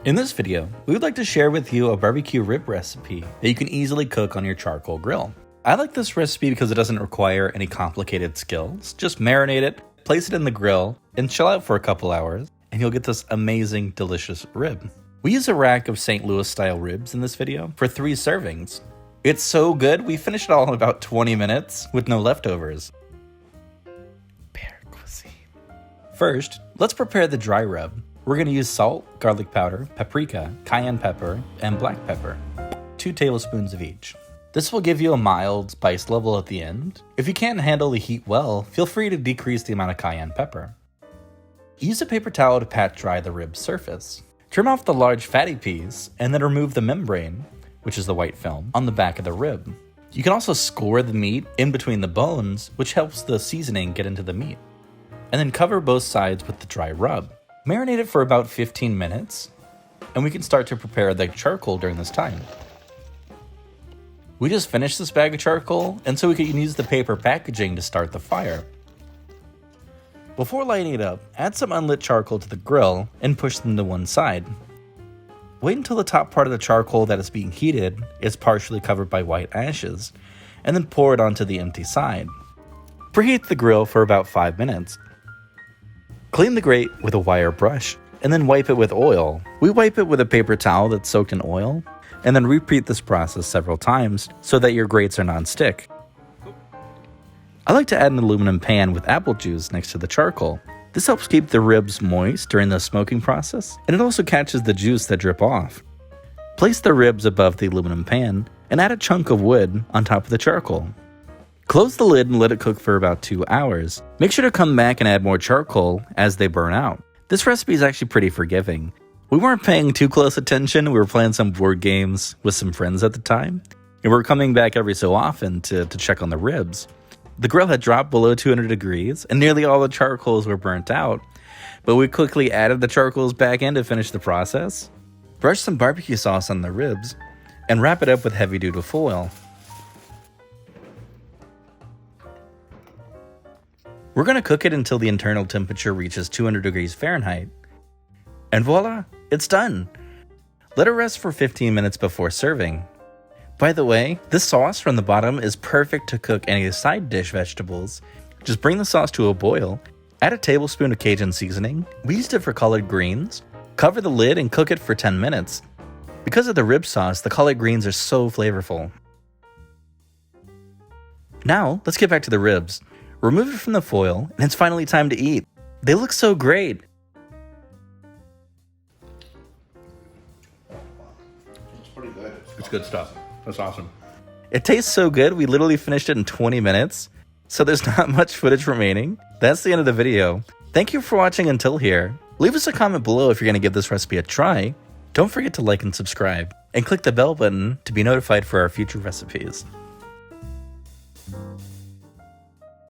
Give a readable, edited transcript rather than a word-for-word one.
In this video, we would like to share with you a barbecue rib recipe that you can easily cook on your charcoal grill. I like this recipe because it doesn't require any complicated skills. Just marinate it, place it in the grill, and chill out for a couple hours, and you'll get this amazing, delicious rib. We use a rack of St. Louis style ribs in this video for 3 servings. It's so good, we finished it all in about 20 minutes with no leftovers. Bear cuisine. First, let's prepare the dry rub. We're going to use salt, garlic powder, paprika, cayenne pepper, and black pepper. 2 tablespoons of each. This will give you a mild spice level at the end. If you can't handle the heat well, feel free to decrease the amount of cayenne pepper. Use a paper towel to pat dry the rib's surface. Trim off the large fatty piece, and then remove the membrane, which is the white film, on the back of the rib. You can also score the meat in between the bones, which helps the seasoning get into the meat. And then cover both sides with the dry rub. Marinate it for about 15 minutes, and we can start to prepare the charcoal during this time. We just finished this bag of charcoal, and so we can use the paper packaging to start the fire. Before lighting it up, add some unlit charcoal to the grill and push them to one side. Wait until the top part of the charcoal that is being heated is partially covered by white ashes, and then pour it onto the empty side. Preheat the grill for about 5 minutes. Clean the grate with a wire brush, and then wipe it with oil. We wipe it with a paper towel that's soaked in oil, and then repeat this process several times so that your grates are non-stick. I like to add an aluminum pan with apple juice next to the charcoal. This helps keep the ribs moist during the smoking process, and it also catches the juice that drip off. Place the ribs above the aluminum pan, and add a chunk of wood on top of the charcoal. Close the lid and let it cook for about 2 hours. Make sure to come back and add more charcoal as they burn out. This recipe is actually pretty forgiving. We weren't paying too close attention, we were playing some board games with some friends at the time, and we were coming back every so often to check on the ribs. The grill had dropped below 200 degrees, and nearly all the charcoals were burnt out, but we quickly added the charcoals back in to finish the process. Brush some barbecue sauce on the ribs, and wrap it up with heavy-duty foil. We're going to cook it until the internal temperature reaches 200 degrees Fahrenheit. And voila, it's done! Let it rest for 15 minutes before serving. By the way, this sauce from the bottom is perfect to cook any side dish vegetables. Just bring the sauce to a boil, add a tablespoon of Cajun seasoning. We used it for collard greens. Cover the lid and cook it for 10 minutes. Because of the rib sauce, the collard greens are so flavorful. Now, let's get back to the ribs. Remove it from the foil, and it's finally time to eat. They look so great. It's pretty good. It's good stuff. That's awesome. It tastes so good, we literally finished it in 20 minutes, so there's not much footage remaining. That's the end of the video. Thank you for watching until here. Leave us a comment below if you're going to give this recipe a try. Don't forget to like and subscribe, and click the bell button to be notified for our future recipes.